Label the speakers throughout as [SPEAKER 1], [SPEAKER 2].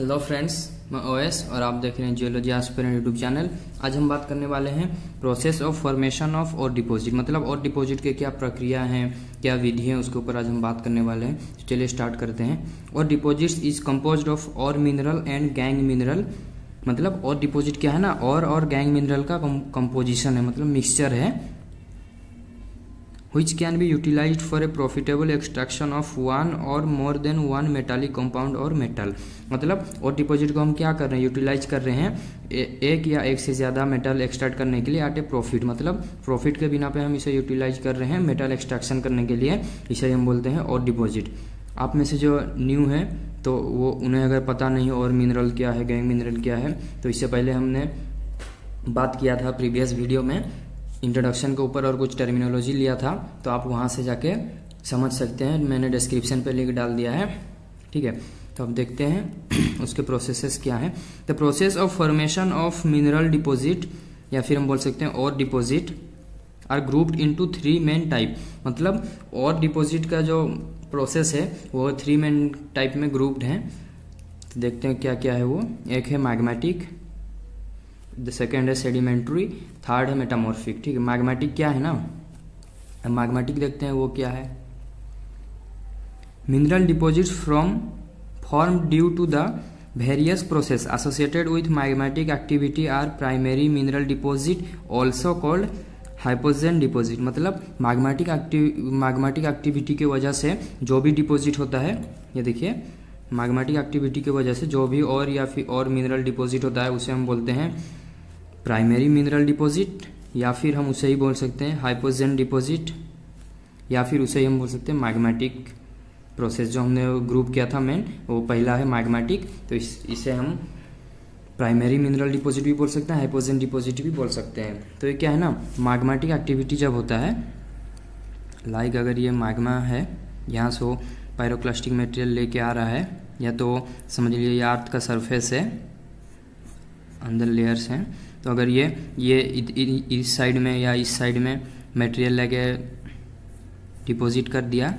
[SPEAKER 1] Hello friends, मैं OS और आप देख रहे हैं जियोलॉजी एस्पिरेंट यूट्यूब चैनल। आज हम बात करने वाले हैं प्रोसेस ऑफ फॉर्मेशन ऑफ और डिपॉजिट, मतलब और डिपॉजिट के क्या प्रक्रिया हैं, क्या विधि है, उसके ऊपर आज हम बात करने वाले हैं। चलिए स्टार्ट करते हैं। और डिपॉजिट्स इज कंपोज्ड ऑफ और मिनरल एंड गैंग मिनरल, मतलब और डिपॉजिट क्या है ना, और गैंग मिनरल का कंपोजिशन है, मतलब मिक्सचर है, which can be utilized for a profitable extraction of one or more than one metallic compound or metal। मतलब और डिपॉजिट को हम क्या कर रहे हैं, यूटिलाइज कर रहे हैं एक या एक से ज़्यादा मेटल एक्सट्रैक्ट करने के लिए एट ए प्रॉफिट, मतलब प्रॉफिट के बिना पे हम इसे यूटिलाइज कर रहे हैं मेटल एक्सट्रैक्शन करने के लिए, इसे हम बोलते हैं और डिपॉजिट। आप में से जो न्यू है तो वो उन्हें अगर पता नहीं और मिनरल क्या है, गैंग मिनरल क्या है, तो इससे पहले हमने बात किया था प्रीवियस वीडियो में इंट्रोडक्शन के ऊपर और कुछ टर्मिनोलॉजी लिया था, तो आप वहाँ से जाके समझ सकते हैं, मैंने डिस्क्रिप्शन पे लिंक डाल दिया है। ठीक है, तो अब देखते हैं उसके प्रोसेसेस क्या हैं। The process of formation of mineral deposit, या फिर हम बोल सकते हैं ore deposit, are grouped into 3 main type. मतलब और डिपॉजिट का जो प्रोसेस है वो 3 मेन टाइप में ग्रुप्ड है। तो देखते हैं क्या क्या है वो। एक है मैग्मेटिक, द सेकेंड है सेडिमेंट्री, थर्ड है मेटामॉर्फिक। ठीक है, मैग्मेटिक क्या है ना, मैग्मेटिक देखते हैं वो क्या है। Mineral deposits from form due to the various process associated with magmatic activity are primary mineral deposit, also called hypogene deposit. मतलब मैग्मेटिक एक्टिविटी की वजह से जो भी डिपॉजिट होता है, ये देखिए, मैग्मेटिक एक्टिविटी की वजह से जो भी और या फिर और मिनरल डिपॉजिट होता है उसे हम बोलते हैं प्राइमरी मिनरल डिपॉजिट, या फिर हम उसे ही बोल सकते हैं हाइपोजेन डिपॉजिट, या फिर उसे ही हम बोल सकते हैं मैग्मेटिक प्रोसेस। जो हमने ग्रुप किया था मेन, वो पहला है मैग्मेटिक, तो इसे हम प्राइमरी मिनरल डिपॉजिट भी बोल सकते हैं, हाइपोजेन डिपॉजिट भी बोल सकते हैं। तो ये क्या है ना, मैग्मेटिक एक्टिविटी जब होता है, लाइक अगर ये मैग्मा है, यहाँ से वो पायरोक्लास्टिक मटेरियल लेके आ रहा है, या तो समझ लीजिए ये अर्थ का सरफेस है, अंदर लेयर्स हैं, तो अगर ये इस साइड में या इस साइड में मटेरियल लेके डिपॉजिट कर दिया,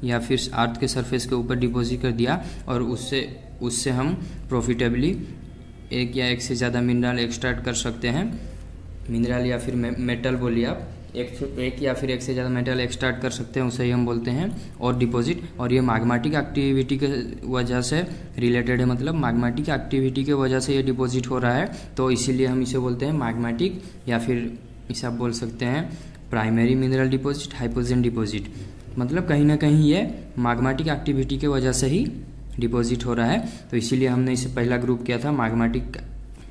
[SPEAKER 1] या फिर अर्थ के सरफेस के ऊपर डिपॉजिट कर दिया, और उससे हम प्रॉफिटेबली एक या एक से ज़्यादा मिनरल एक्सट्रैक्ट कर सकते हैं। मिनरल या फिर मेटल बोलिए आप, एक या फिर एक से ज़्यादा मेटल एक्सट्रैक्ट कर सकते हैं, उसे ही हम बोलते हैं और डिपॉजिट। और ये मैग्मेटिक एक्टिविटी के वजह से रिलेटेड है, मतलब मैग्मेटिक एक्टिविटी के वजह से ये डिपॉजिट हो रहा है, तो इसीलिए हम इसे बोलते हैं मैग्मेटिक, या फिर इसे आप बोल सकते हैं प्राइमरी मिनरल डिपॉजिट, हाइपोजेन डिपॉजिट। मतलब कहीं ना कहीं ये मैग्मेटिक एक्टिविटी के वजह से ही डिपॉजिट हो रहा है, तो इसीलिए हमने इसे पहला ग्रुप किया था मैग्मेटिक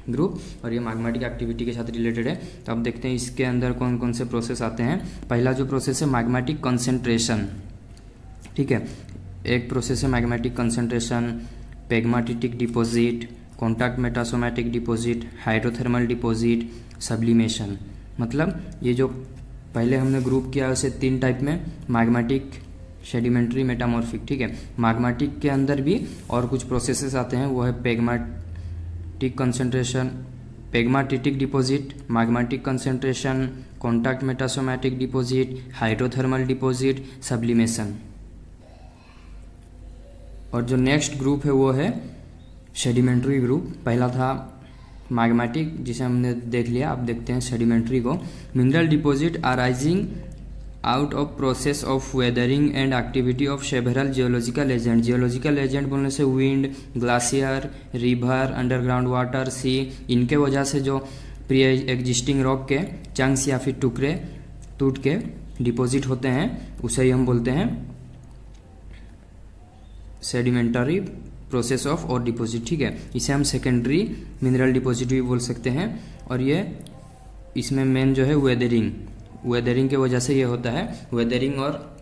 [SPEAKER 1] ग्रुप, और ये मैग्मेटिक एक्टिविटी के साथ रिलेटेड है। तो अब देखते हैं इसके अंदर कौन कौन से प्रोसेस आते हैं। पहला जो प्रोसेस है मैग्मेटिक कंसंट्रेशन। ठीक है, एक प्रोसेस है magmatic concentration, pegmatitic deposit, contact metasomatic deposit, hydrothermal deposit, sublimation. मतलब ये जो पहले हमने ग्रुप किया उसे 3 टाइप में, मैग्मेटिक, सेडिमेंट्री, मेटामॉर्फिक। ठीक है, मैग्मेटिक के अंदर भी और कुछ प्रोसेसेस आते हैं, वो है pegmatic concentration, pegmatitic deposit, magmatic concentration, contact metasomatic deposit, hydrothermal deposit, sublimation. और जो नेक्स्ट ग्रुप है वो है सेडिमेंट्री ग्रुप। पहला था मैग्मेटिक, जिसे हमने देख लिया, अब देखते हैं सेडिमेंट्री को। Mineral deposit arising out of process of weathering and activity of several geological agent. Geological agent बोलने से विंड, ग्लाशियर, रिवर, अंडरग्राउंड वाटर, सी, इनके वजह से जो प्री एग्जिस्टिंग रॉक के चंक्स या फिर टुकड़े टूट के डिपॉजिट होते हैं, उसे ही हम बोलते हैं सेडिमेंटरी प्रोसेस ऑफ और डिपॉजिट। ठीक है, इसे हम सेकेंडरी मिनरल डिपॉजिट भी बोल सकते हैं। और ये इसमें मेन जो है वेदरिंग के वजह से ये होता है। वेदरिंग और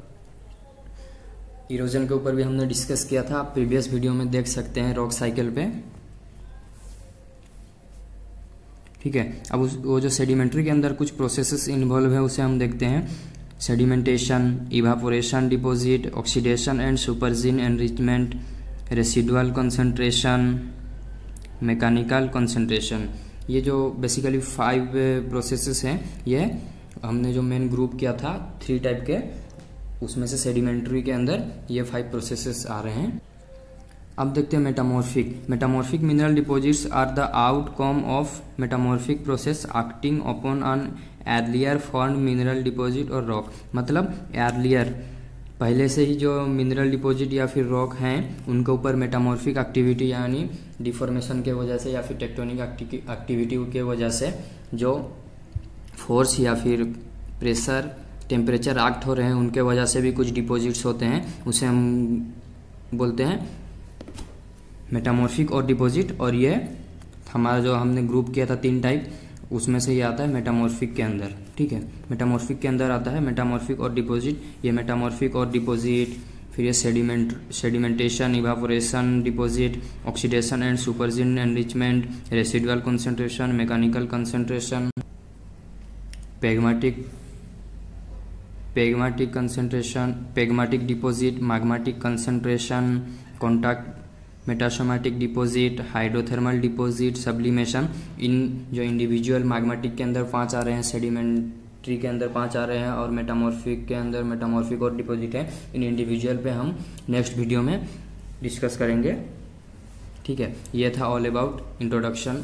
[SPEAKER 1] इरोजन के ऊपर भी हमने डिस्कस किया था, आप प्रीवियस वीडियो में देख सकते हैं रॉक साइकिल पे। ठीक है, अब वो जो सेडिमेंट्री के अंदर कुछ प्रोसेसेस इन्वॉल्व है उसे हम देखते हैं। Sedimentation, evaporation, deposit, oxidation and supergene enrichment, residual concentration, mechanical concentration. ये जो बेसिकली 5 प्रोसेसेस हैं, ये हमने जो मेन ग्रुप किया था 3 टाइप के, उसमें से सेडिमेंट्री के अंदर ये 5 प्रोसेसेस आ रहे हैं। अब देखते हैं metamorphic mineral deposits are the outcome of metamorphic process acting upon an earlier formed mineral deposit और रॉक। मतलब अर्लियर पहले से ही जो मिनरल डिपॉजिट या फिर रॉक हैं उनके ऊपर मेटामॉर्फिक एक्टिविटी यानी डिफॉर्मेशन के वजह से या फिर टेक्टोनिक एक्टिविटी के वजह से जो फोर्स या फिर प्रेशर टेम्परेचर एक्ट हो रहे हैं उनके वजह से भी कुछ डिपॉजिट्स होते हैं, उसे हम बोलते हैं मेटामॉर्फिक और डिपॉजिट। और ये हमारा जो हमने ग्रुप किया था 3 टाइप, उसमें से ये आता है मेटामॉर्फिक के अंदर। ठीक है, मेटामॉर्फिक के अंदर आता है मेटामॉर्फिक और डिपॉजिट। ये मेटामॉर्फिक और डिपॉजिट, फिर ये sedimentation, evaporation, deposit, oxidation and supergene enrichment, residual concentration, mechanical concentration, pegmatitic concentration, pegmatitic deposit, magmatic concentration, contact metasomatic deposit, hydrothermal deposit, sublimation. इन जो इंडिविजुअल मैग्माटिक के अंदर 5 आ रहे हैं, सेडिमेंट्री के अंदर 5 आ रहे हैं और मेटामॉर्फिक के अंदर मेटामॉर्फिक और डिपॉजिट है। इन इंडिविजुअल पे हम नेक्स्ट वीडियो में डिस्कस करेंगे। ठीक है, ये था all about introduction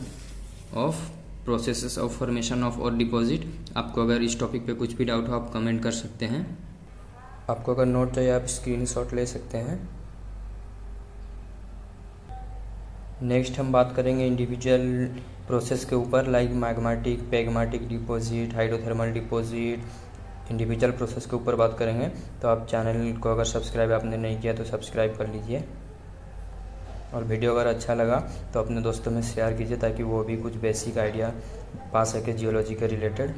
[SPEAKER 1] of processes of formation of और डिपॉजिट। आपको अगर इस टॉपिक पे कुछ भी डाउट हो आप कमेंट कर सकते हैं। आपको अगर नोट चाहिए आप स्क्रीनशॉट ले सकते हैं। नेक्स्ट हम बात करेंगे इंडिविजुअल प्रोसेस के ऊपर, like magmatic, pegmatitic deposit, hydrothermal deposit. Individual process के ऊपर बात करेंगे। तो आप चैनल को अगर सब्सक्राइब आपने नहीं किया तो सब्सक्राइब कर लीजिए, और वीडियो अगर अच्छा लगा तो अपने दोस्तों में शेयर कीजिए ताकि वो भी कुछ बेसिक आइडिया पा सके जियोलॉजी के रिलेटेड।